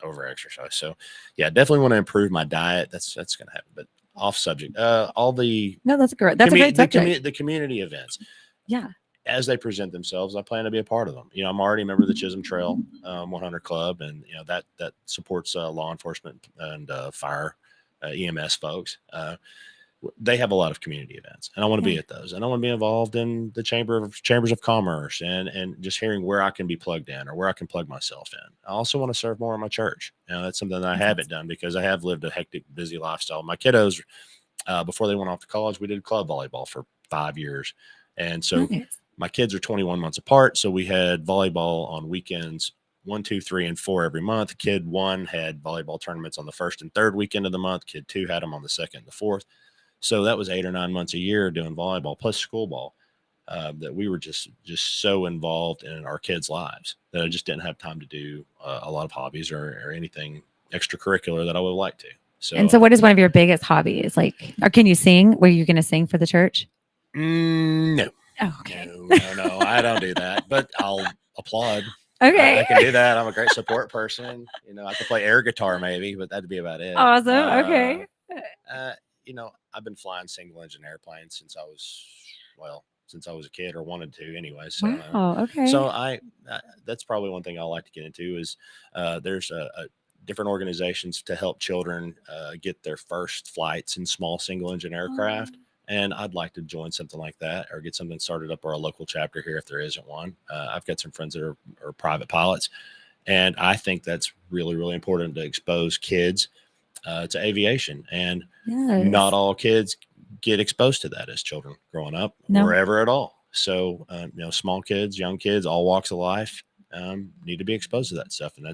over exercise. So yeah, definitely want to improve my diet. That's going to happen. But off subject, that's a great subject. The community events. Yeah. As they present themselves, I plan to be a part of them. I'm already a member of the Chisholm Trail 100 Club, and that supports law enforcement and fire EMS folks. They have a lot of community events, and I want to be at those, and I want to be involved in the chambers of commerce, and just hearing where I can be plugged in or where I can plug myself in. I also want to serve more in my church. That's something that I haven't done because I have lived a hectic, busy lifestyle. My kiddos, before they went off to college, we did club volleyball for 5 years, and so. Nice. My kids are 21 months apart, so we had volleyball on weekends 1, 2, 3, and 4 every month. Kid 1 had volleyball tournaments on the 1st and 3rd weekend of the month. Kid 2 had them on the 2nd and the 4th. So that was 8 or 9 months a year doing volleyball plus school ball. That we were just so involved in our kids' lives that I just didn't have time to do a lot of hobbies or anything extracurricular that I would like to. So what is one of your biggest hobbies? Or can you sing? Were you going to sing for the church? No. Oh, okay. No, I don't do that, but I'll applaud. Okay. I can do that. I'm a great support person. I could play air guitar maybe, but that'd be about it. Awesome. Okay. I've been flying single engine airplanes since I was a kid, or wanted to anyway. So, wow. Okay. So that's probably one thing I like to get into is there's different organizations to help children get their first flights in small single engine aircraft. And I'd like to join something like that or get something started up or a local chapter here if there isn't one. I've got some friends that are private pilots. And I think that's really, really important to expose kids to aviation, and Yes. not all kids get exposed to that as children growing up or ever at all. So, small kids, young kids, all walks of life need to be exposed to that stuff. And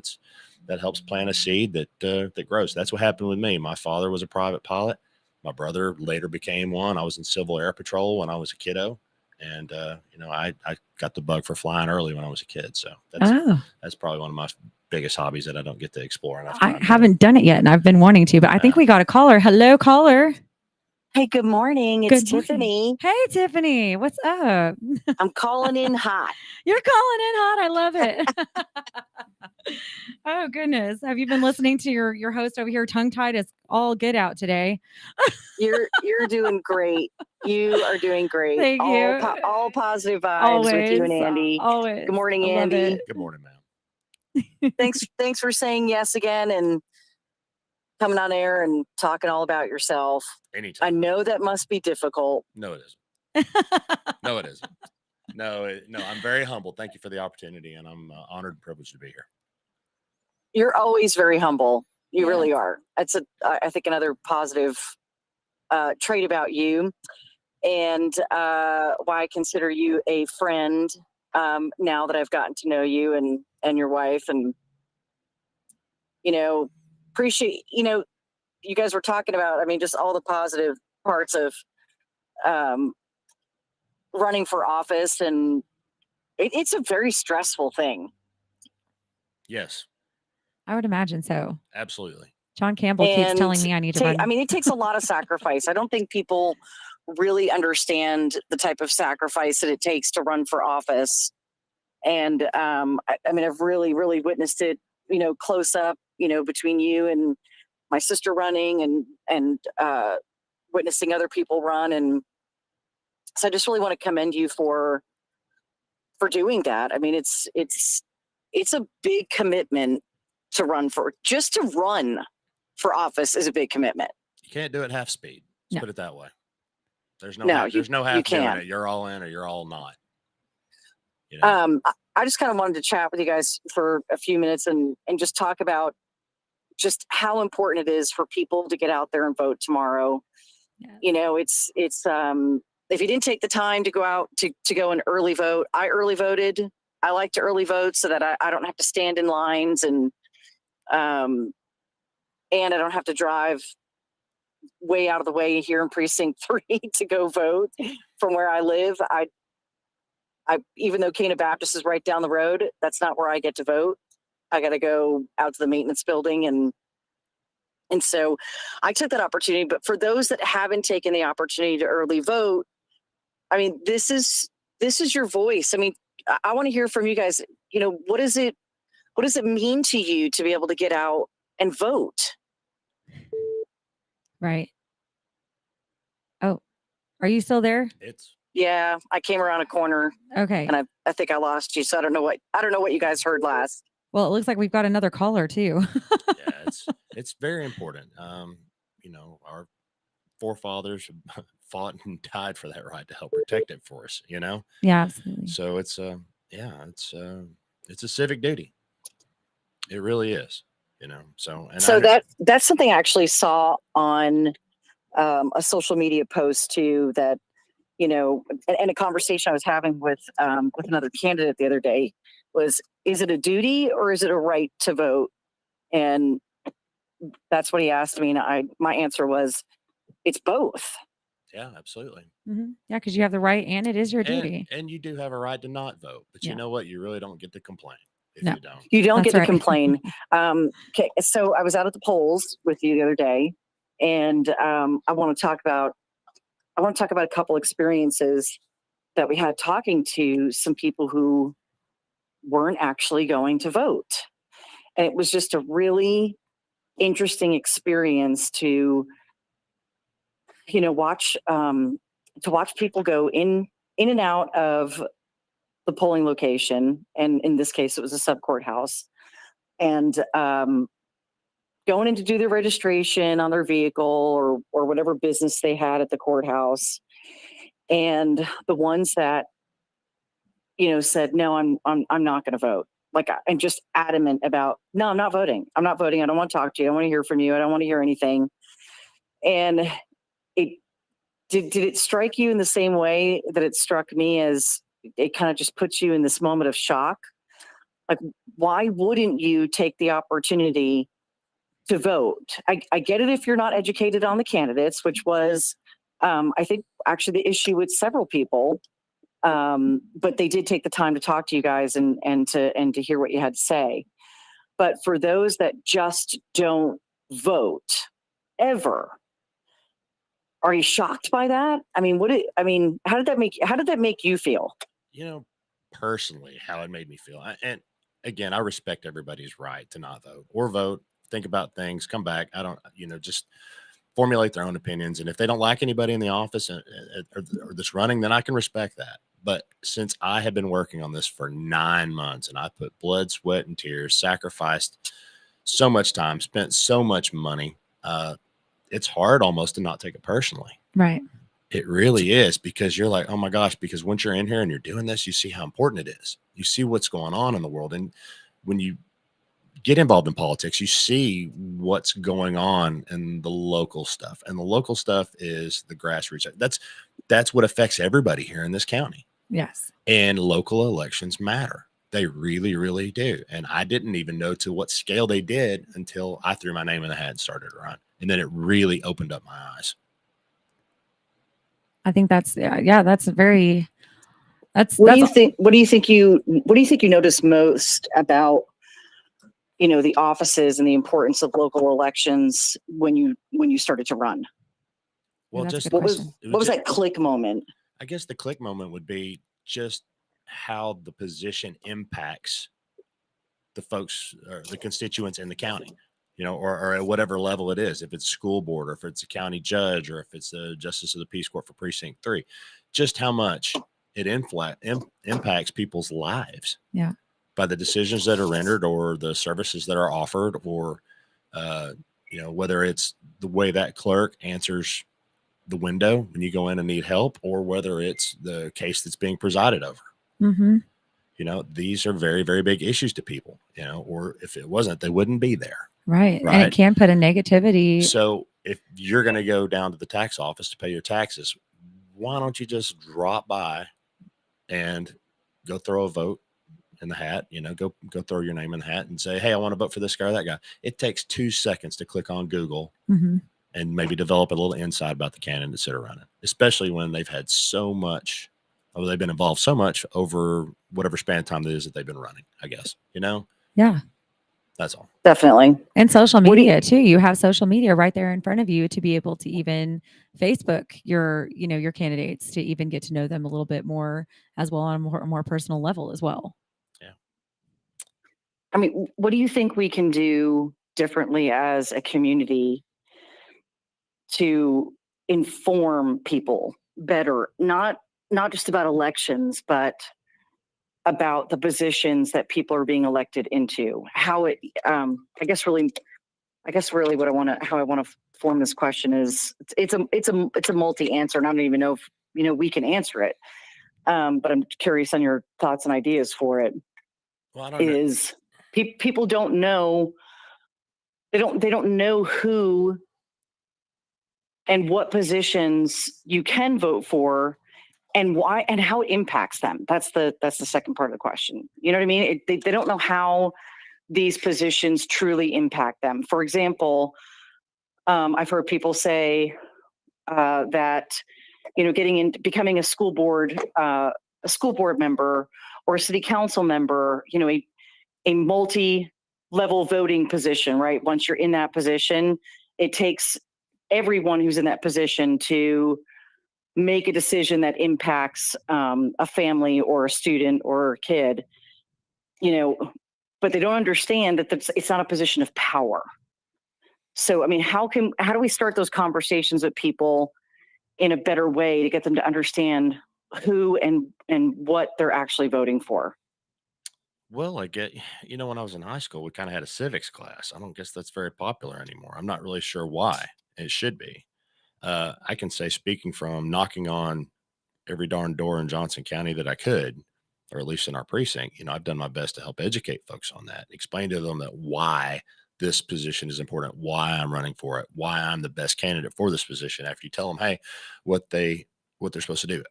that helps plant a seed that grows. That's what happened with me. My father was a private pilot. My brother later became one. I was in Civil Air Patrol when I was a kiddo. And, I got the bug for flying early when I was a kid. So that's probably one of my biggest hobbies that I don't get to explore enough time. I haven't done it yet, and I've been wanting to, but I think we got a caller. Hello, caller. Hey, good morning. It's Tiffany. Hey, Tiffany. What's up? I'm calling in hot. You're calling in hot. I love it. Oh, goodness. Have you been listening to your host over here, tongue-tied as all get out today? You're doing great. You are doing great. Thank you. All positive vibes with you and Andy. Always. Good morning, I love Andy. it. Good morning, ma'am. Thanks for saying yes again and coming on air and talking all about yourself. Anytime. I know that must be difficult. No, it isn't. No, it isn't. No, I'm very humble. Thank you for the opportunity, and I'm honored and privileged to be here. You're always very humble. You really are. That's I think another positive trait about you, and why I consider you a friend now that I've gotten to know you and your wife, and appreciate you guys were talking about, just all the positive parts of running for office, and it's a very stressful thing. Yes, I would imagine so. absolutely. John Campbell keeps telling me I need to run. It takes a lot of sacrifice. I don't think people really understand the type of sacrifice that it takes to run for office. And I've really, really witnessed it, close up, between you and my sister running and witnessing other people run. And so I just really want to commend you for doing that. It's a big commitment to run for office is a big commitment. You can't do it half speed. Let's put it that way. There's no half doing it. You're all in or you're all not. I just kind of wanted to chat with you guys for a few minutes and just talk about just how important it is for people to get out there and vote tomorrow. Yeah. It's if you didn't take the time to go out to go and early vote, I early voted. I like to early vote so that I don't have to stand in lines and I don't have to drive way out of the way here in precinct 3 to go vote from where I live. I even though Cana Baptist is right down the road, that's not where I get to vote. I got to go out to the maintenance building. And so I took that opportunity. But for those that haven't taken the opportunity to early vote, this is your voice. I want to hear from you guys. What does it mean to you to be able to get out and vote? Right. Oh, are you still there? Yeah, I came around a corner. Okay. And I think I lost you. So I don't know what you guys heard last. Well, it looks like we've got another caller too. Yeah, it's very important. Our forefathers fought and died for that right to help protect it for us, Yeah, absolutely. So it's a civic duty. It really is, So that's something I actually saw on a social media post too, that and a conversation I was having with another candidate the other day was, is it a duty or is it a right to vote? And that's what he asked me. And my answer was, it's both. Yeah, absolutely. Mm-hmm. Yeah, because you have the right and it is your duty. And you do have a right to not vote. But you know what? You really don't get to complain if you don't. You don't get to complain. Okay, so I was out at the polls with you the other day, and I want to talk about a couple experiences that we had talking to some people who weren't actually going to vote. And it was just a really interesting experience to watch people go in and out of the polling location. And in this case, it was a sub courthouse, and going in to do their registration on their vehicle or whatever business they had at the courthouse. And the ones that, said, no, I'm not going to vote. I'm just adamant about, no, I'm not voting. I'm not voting. I don't want to talk to you. I don't want to hear from you. I don't want to hear anything. And did it strike you in the same way that it struck me, as it kind of just puts you in this moment of shock? Like, why wouldn't you take the opportunity to vote? I get it if you're not educated on the candidates, which was, I think, actually the issue with several people. But they did take the time to talk to you guys and to hear what you had to say. But for those that just don't vote ever, are you shocked by that? I mean, how did that make you feel? Personally, how it made me feel. And again, I respect everybody's right to not vote or vote, think about things, come back. I don't, just formulate their own opinions. And if they don't like anybody in the office or that's running, then I can respect that. But since I have been working on this for 9 months and I put blood, sweat, and tears, sacrificed so much time, spent so much money, it's hard almost to not take it personally. Right. It really is, because you're like, oh my gosh, because once you're in here and you're doing this, you see how important it is. You see what's going on in the world. And when you get involved in politics, you see what's going on in the local stuff. And the local stuff is the grassroots. That's what affects everybody here in this county. Yes. And local elections matter. They really, really do. And I didn't even know to what scale they did until I threw my name in the hat and started to run. And then it really opened up my eyes. I think that's that's very. What do you think you notice most about the offices and the importance of local elections when you started to run? Well, what was that click moment? I guess the click moment would be just how the position impacts the folks or the constituents in the county, or at whatever level it is, if it's school board or if it's a county judge or if it's the justice of the peace court for precinct 3, just how much it impacts people's lives. Yeah. By the decisions that are rendered or the services that are offered, or, whether it's the way that clerk answers the window when you go in and need help, or whether it's the case that's being presided over. Mm-hmm. These are very, very big issues to people, or if it wasn't, they wouldn't be there. Right. And it can put a negativity. So if you're going to go down to the tax office to pay your taxes, why don't you just drop by and go throw a vote in the hat, go throw your name in the hat and say, hey, I want to vote for this guy or that guy. It takes 2 seconds to click on Google and maybe develop a little insight about the candidates that are running, especially when they've had they've been involved so much over whatever span of time it is that they've been running, I guess, Yeah. That's all. Definitely. And social media too. You have social media right there in front of you to be able to even Facebook your candidates, to even get to know them a little bit more as well on a more personal level as well. Yeah. I mean, what do you think we can do differently as a community to inform people better? Not just about elections, but about the positions that people are being elected into. How it, I guess really what how I want to form this question is, it's a multi-answer, and I don't even know if we can answer it. But I'm curious on your thoughts and ideas for it. Well, I don't know. People don't know. They don't know who and what positions you can vote for, and why, and how it impacts them. That's the second part of the question. You know what I mean? They don't know how these positions truly impact them. For example, I've heard people say that becoming a school board member or a city council member, a multi-level voting position, right? Once you're in that position, it takes everyone who's in that position to make a decision that impacts a family or a student or a kid, but they don't understand that it's not a position of power. So, I mean, how do we start those conversations with people in a better way to get them to understand who and what they're actually voting for? Well, I get, when I was in high school, we kind of had a civics class. I don't guess that's very popular anymore. I'm not really sure why. It should be. I can say, speaking from knocking on every darn door in Johnson County that I could, or at least in our precinct, I've done my best to help educate folks on that, explain to them that why this position is important, why I'm running for it, why I'm the best candidate for this position. After you tell them, hey, what they're supposed to do.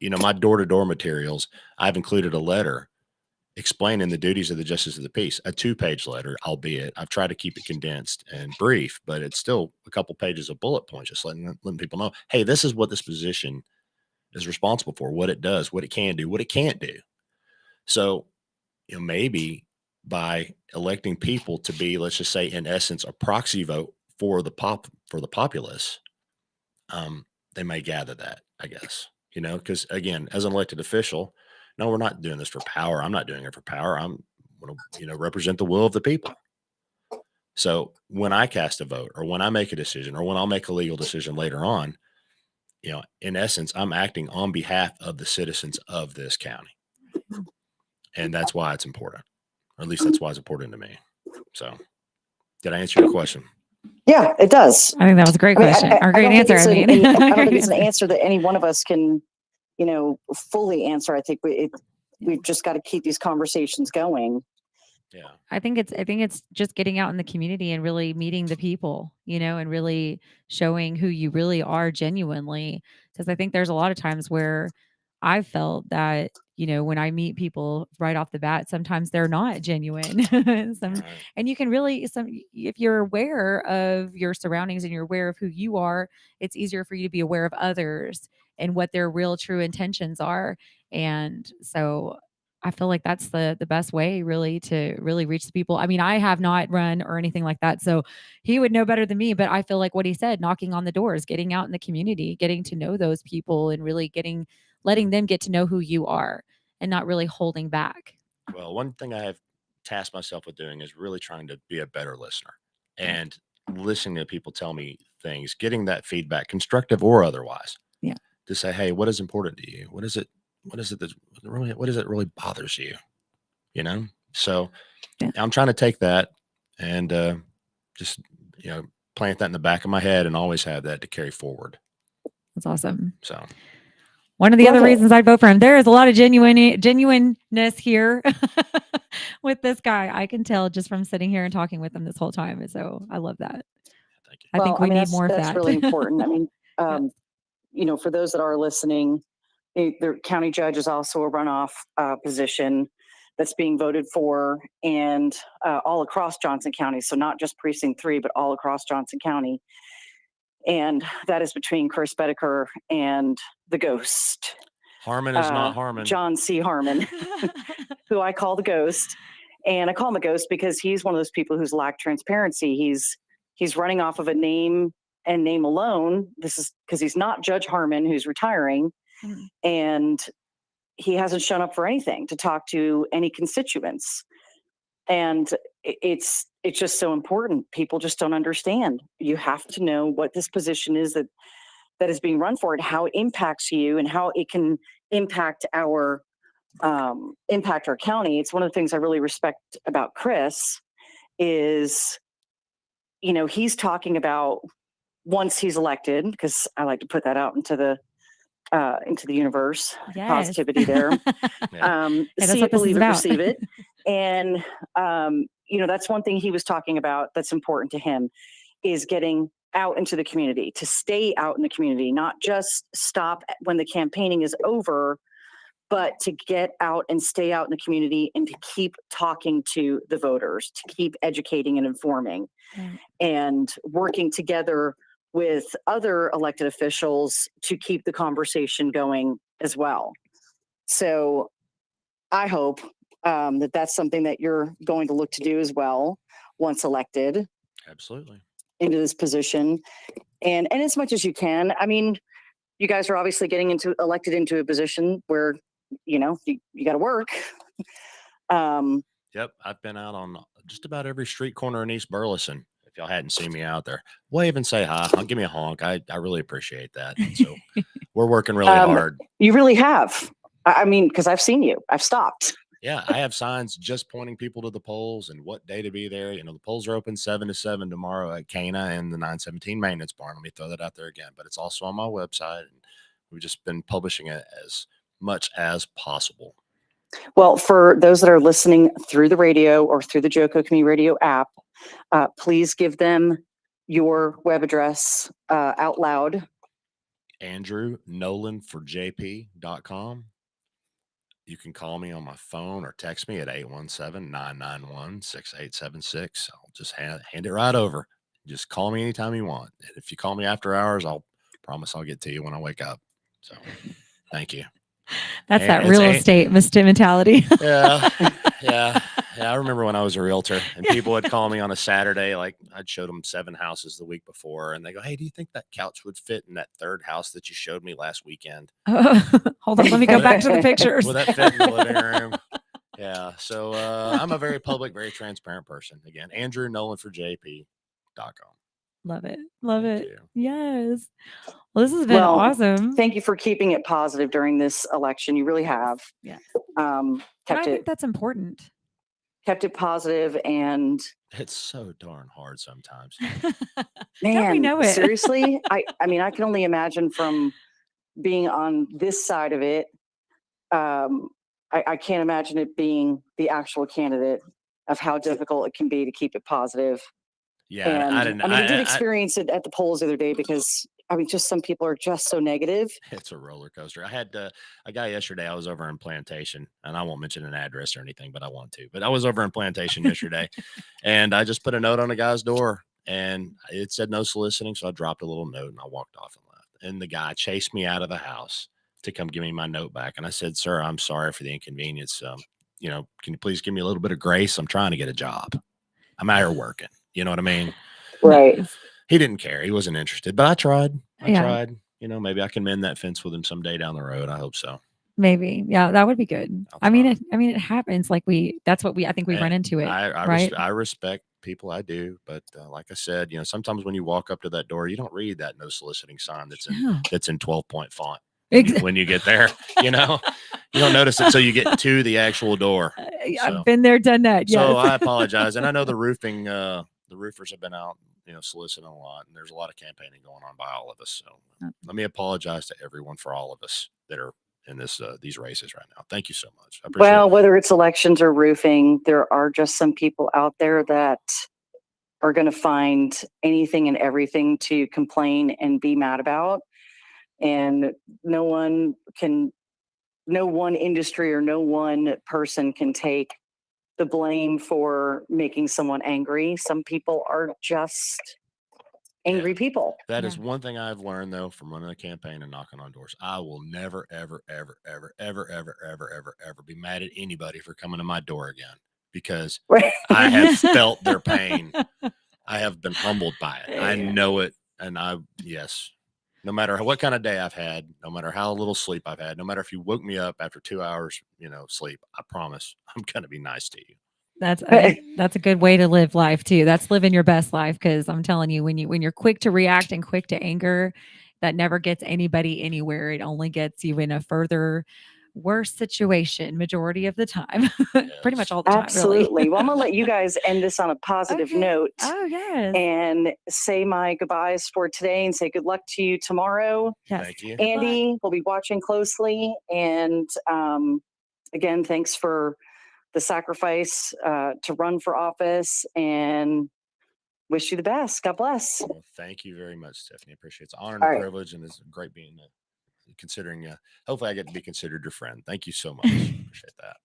My door-to-door materials, I've included a letter explaining the duties of the justice of the peace, a 2-page letter, albeit I've tried to keep it condensed and brief, but it's still a couple pages of bullet points, just letting people know, hey, this is what this position is responsible for, what it does, what it can do, what it can't do. So, maybe by electing people to be, let's just say, in essence, a proxy vote for the populace, they may gather that, I guess, because again, as an elected official, no, we're not doing this for power. I'm not doing it for power. I'm going to, represent the will of the people. So when I cast a vote, or when I make a decision, or when I'll make a legal decision later on, in essence, I'm acting on behalf of the citizens of this county. And that's why it's important, or at least that's why it's important to me. So did I answer your question? Yeah, it does. I think that was a great question, or great answer. I mean, I don't think it's an answer that any one of us can, fully answer. I think we've just got to keep these conversations going. Yeah. I think it's just getting out in the community and really meeting the people, and really showing who you really are genuinely. Because I think there's a lot of times where I've felt that, when I meet people right off the bat, sometimes they're not genuine. And you can really, if you're aware of your surroundings and you're aware of who you are, it's easier for you to be aware of others and what their real true intentions are. And so I feel like that's the best way really to really reach the people. I mean, I have not run or anything like that, so he would know better than me, but I feel like what he said, knocking on the doors, getting out in the community, getting to know those people and really letting them get to know who you are and not really holding back. Well, one thing I have tasked myself with doing is really trying to be a better listener and listening to people tell me things, getting that feedback, constructive or otherwise. Yeah. To say, hey, what is important to you? What is it that really bothers you? So I'm trying to take that and just, plant that in the back of my head and always have that to carry forward. That's awesome. So one of the other reasons I'd vote for him, there is a lot of genuineness here with this guy. I can tell just from sitting here and talking with him this whole time. So I love that. Thank you. I think we need more of that. That's really important. I mean, for those that are listening, the county judge is also a runoff position that's being voted for, and all across Johnson County. So not just precinct 3, but all across Johnson County. And that is between Chris Bedecker and the Ghost. Harmon is not Harmon. John C. Harmon, who I call the Ghost. And I call him a ghost because he's one of those people who's lacked transparency. He's running off of a name and name alone. This is because he's not Judge Harmon, who's retiring. Mm-hmm. And he hasn't shown up for anything to talk to any constituents. And it's just so important. People just don't understand. You have to know what this position is that is being run for, and how it impacts you and how it can impact our county. It's one of the things I really respect about Chris is, he's talking about once he's elected, because I like to put that out into the universe. Yes. Positivity there. See it, believe it, receive it. And, that's one thing he was talking about that's important to him, is getting out into the community, to stay out in the community, not just stop when the campaigning is over, but to get out and stay out in the community and to keep talking to the voters, to keep educating and informing, and working together with other elected officials to keep the conversation going as well. So I hope that that's something that you're going to look to do as well once elected. Absolutely. Into this position. And as much as you can. I mean, you guys are obviously getting elected into a position where, you got to work. Yep. I've been out on just about every street corner in East Burleson. If y'all hadn't seen me out there, wave and say hi. Give me a honk. I really appreciate that. And so we're working really hard. You really have. I mean, because I've seen you. I've stopped. Yeah, I have signs just pointing people to the polls and what day to be there. The polls are open 7 to 7 tomorrow at Cana and the 917 maintenance barn. Let me throw that out there again, but it's also on my website. And we've just been publishing it as much as possible. Well, for those that are listening through the radio or through the JoCo Community Radio app, please give them your web address out loud. Andrew Nolan for JP.com. You can call me on my phone or text me at 817-991-6876. I'll just hand it right over. Just call me anytime you want. And if you call me after hours, I'll promise I'll get to you when I wake up. So thank you. That's that real estate mentality. Yeah. I remember when I was a realtor and people would call me on a Saturday, like I'd showed them 7 houses the week before, and they go, "Hey, do you think that couch would fit in that 3rd house that you showed me last weekend?" Hold on, let me go back to the pictures. Will that fit in the living room? Yeah. So I'm a very public, very transparent person. Again, Andrew Nolan for JP.com. Love it. Love it. Yes. Well, this has been Well, awesome. Thank you for keeping it positive during this election. You really have. Yeah. Kept I think that's important. Kept it positive, and it's so darn hard sometimes. Man, we know it. Seriously, I mean, I can only imagine from being on this side of it. I can't imagine it being the actual candidate of how difficult it can be to keep it positive. Yeah, and I did experience it at the polls the other day because just some people are just so negative. It's a roller coaster. I had a guy yesterday. I was over in Plantation, and I won't mention an address or anything, but I want to. But I was over in Plantation yesterday, and I just put a note on the guy's door, and it said no soliciting. So I dropped a little note, and I walked off and left. And the guy chased me out of the house to come give me my note back. And I said, "Sir, I'm sorry for the inconvenience. Can you please give me a little bit of grace? I'm trying to get a job. I'm out here working." You know what I mean? Right. He didn't care. He wasn't interested, but I tried. I Yeah. tried. Maybe I can mend that fence with him someday down the road. I hope so. Maybe. Yeah, that would be good. I mean, it happens. I think we run into it. Right. I respect people. I do. But like I said, sometimes when you walk up to that door, you don't read that no soliciting sign that's in 12-point font. When you get there, you don't notice it until you get to the actual door. I've been there, done that. Yes. So I apologize. And I know the roofers have been out, soliciting a lot, and there's a lot of campaigning going on by all of us. So let me apologize to everyone for all of us that are in these races right now. Thank you so much. I appreciate it. Whether it's elections or roofing, there are just some people out there that are going to find anything and everything to complain and be mad about. And no one industry or no one person can take the blame for making someone angry. Some people are just angry people. That is one thing I've learned, though, from running a campaign and knocking on doors. I will never, ever, ever, ever, ever, ever, ever, ever, ever be mad at anybody for coming to my door again, because I have felt their pain. I have been humbled by it. I know it. And no matter what kind of day I've had, no matter how little sleep I've had, no matter if you woke me up after 2 hours, sleep, I promise I'm going to be nice to you. That's a good way to live life too. That's living your best life. Cause I'm telling you, when you're quick to react and quick to anger, that never gets anybody anywhere. It only gets you in a further worse situation majority of the time. Pretty much all the time. Absolutely. Really. Well, I'm going to let you guys end this on a positive note. Oh, yes. And say my goodbyes for today and say good luck to you tomorrow. Yes. Thank you. Andy will be watching closely. And again, thanks for the sacrifice to run for office, and wish you the best. God bless. Well, thank you very much, Stephanie. Appreciate it. It's an honor and a privilege, and it's great being considering hopefully I get to be considered your friend. Thank you so much. Appreciate that.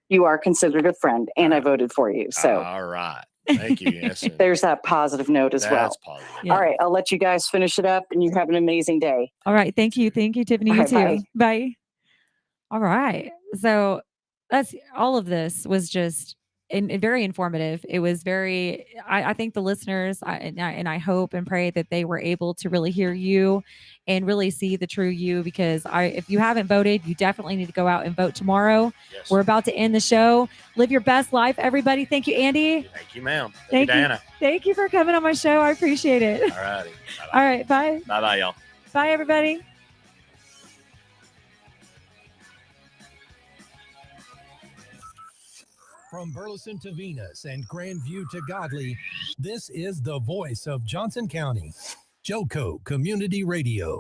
You are considered a friend, and I voted for you. So all right. Thank you. Yes. There's that positive note as well. That's positive. Yeah. All right. I'll let you guys finish it up, and you have an amazing day. All right. Thank you. Thank you, Tiffany. You too. Bye. All right. So that's all of this was just very informative. It was very, I think the listeners, and I hope and pray that they were able to really hear you and really see the true you, because if you haven't voted, you definitely need to go out and vote tomorrow. Yes. We're about to end the show. Live your best life, everybody. Thank you, Andy. Thank you, ma'am. Thank you, Diana. Thank you for coming on my show. I appreciate it. All righty. All right. Bye. Bye-bye, y'all. Bye, everybody. From Burleson to Venus and Grandview to Godley, this is the voice of Johnson County, JoCo Community Radio.